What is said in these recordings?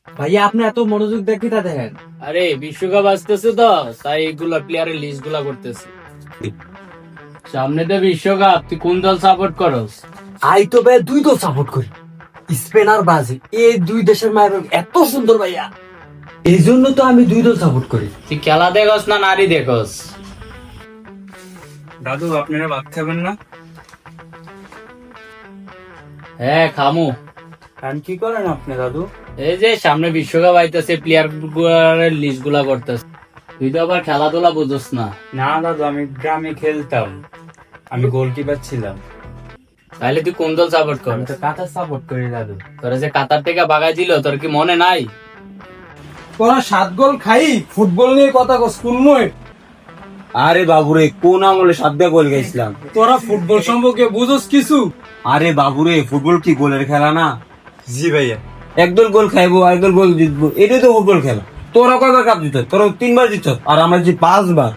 ভাইয়া আপনি এত মনোযোগ দেখি তা দেখেন। আরে বিশ্বকাপ আসতেছে তো, তাই এগুলা প্লেয়ারের লিস্ট গুলা করতেছে। সামনে তো বিশ্বকাপ, তুই কোন দল সাপোর্ট করস? আই তো ভাই দুই দল সাপোর্ট করি, স্পেন আর ব্রাজিল। এই দুই দেশের মায়ের এত সুন্দর ভাইয়া, এই জন্য তো আমি দুই দল সাপোর্ট করি। তুই খেলা দেখস না নারী দেখস? দাদু আপনারা ভাত খাবেন না? হ্যাঁ খামু। কারণ কি করেন আপনি দাদু? এই যে সামনে বিশ্বকাপ আইতেছে, প্লেয়ার গুলার লিস্ট গুলা করতেছে। তুই তো আবার খেলাধুলা বুঝস না। না দাদু, আমি গ্রামে খেলতাম, আমি গোলকিপার ছিলাম। তাহলে তুই কোন দল সাপোর্ট আমি করস? তো কাতার সাপোর্ট করি দাদু। তোরা যে কাতার থেকে বাগাই দিল, তোর কি মনে নাই? তোরা 7 গোল খাই ফুটবল নিয়ে কথা কস কোন মই? আরে বাবুরে, কোন আমলে 7 গোল খাইছিলাম? তোরা ফুটবল সম্পর্কে বুঝোস কিছু? আরে বাবুরে, ফুটবল কি গোলের খেলা না? জি ভাইয়া। একদল গোল খাইবো, একদল গোল জিতবো, এটাই তো ফুটবল খেলা। তোরা কয়বার কাপ জিত? তোরা 3বার জিতছ, আর আমরা যে 5বার।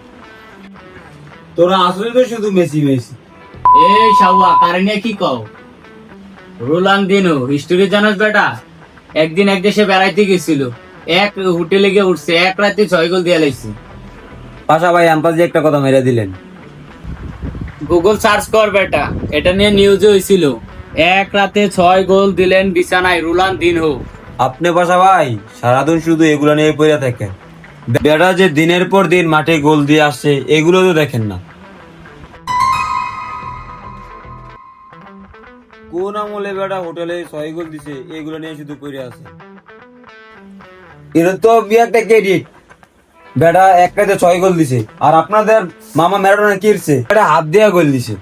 তোরা আসলে তো শুধু মেসি মেসি। এই শাওয়া কারণে কি কও? রোনালদিনো হিস্টোরি জানাস বেটা? একদিন এক দেশে বেড়াইতে গেছিল, এক হোটেলে গিয়ে উঠছে, এক রাতে 6 গোল দিয়ে লাইছে। পাশা ভাই আম্পাজ একটা কথা মেরে দিলেন। গুগল সার্চ কর বেটা, এটা নিয়ে নিউজে হয়েছিল। এক রাতে 6 গোল দিলেন বিছানায় রোনালদিনো। আপনি পাশা ভাই সারাদিন শুধু এগুলো নিয়ে পড়ে থাকেন। বেটা যে দিনের পর দিন মাঠে গোল দিয়ে আসছে, এগুলো তো দেখেন না। কোন আমলে বেটা হোটেলে 6 গোল দিছে, এগুলো নিয়ে শুধু পড়ে আছে। এটা তো একটা ক্রেডিট। বেটা একটাতে 6 গোল দিছে, আর আপনাদের মামা ম্যারাডোনা কিরছে এটা হাত দিয়া গোল দিছে।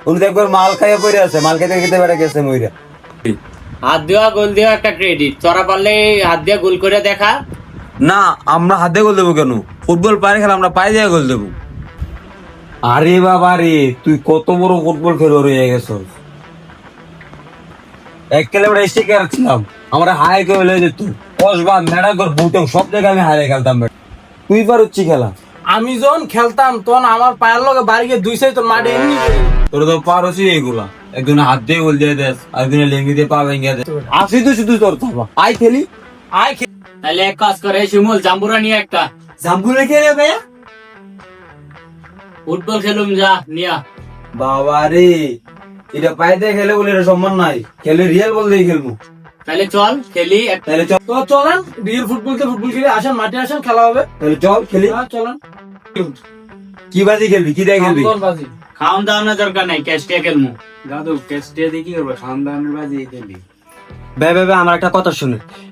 উনি তো একবার মাল খাইয়া পড়ে আছে, মাল খেতে খেতে বেটা গেছে মইরা। হাত দেওয়া গোল দেওয়া একটা ক্রেডিট, তোরা পারলে হাত দিয়ে গোল করে দেখা। না, আমরা হাত দিয়ে গোল দেবো কেন? ফুটবল পায়ে খেলা, আমরা পায়ে দিয়ে গোল দেবো। আরে বাবা রে, তুই কত বড় ফুটবল খেলোয়াড় হয়ে গেছস। এক খেলে আমরা স্টিকার ছিলাম, আমরা হাই করে হয়ে যেত। কসবা মেডাগর বুটং সব জায়গায় আমি হারে খেলতাম বেটা। তুই পারুচ্ছি খেলা? আমি যখন খেলতাম তখন আমার পায়ের লগে বাড়ি গিয়ে দুই সাইড তোর মাঠে এমনি তোরা তো পারছি এগুলা। একজনে হাত দিয়ে গোল দিয়ে দেস, একজনে লেঙ্গি দিয়ে পা ভেঙে দেস। আসি তো শুধু তোর থাবা আই খেলি। আয় তাহলে এক কাজ করে, শিমুল জাম্বুরা নিয়ে একটা জাম্বু রেখে রে ভাইয়া। ফুটবল খেলুম, যা নিয়া। বাবা রে, এটা পায়ে দিয়ে খেলে বলে এটা সম্মান নাই, খেলে রিয়েল বল দিয়ে খেলবো। তাহলে চল খেলি তাহলে চল, তো চলেন রিয়েল ফুটবলতে ফুটবল খেলে আসেন, মাঠে আসেন, খেলা হবে। তাহলে চল খেলি। হ্যাঁ, চলেন। কি বাজি খেলবি, কি দিয়ে খেলবি? বাজি খাওয়ান দাওয়ানোর দরকার নাই, ক্যাশ দিয়ে খেলমু। দাদু টেস্টে দিয়ে কি করবো? খাওয়ান দাওয়ানোর বাজি খেলি। ভাই ভাই ভাই, আমার একটা কথা শুনে।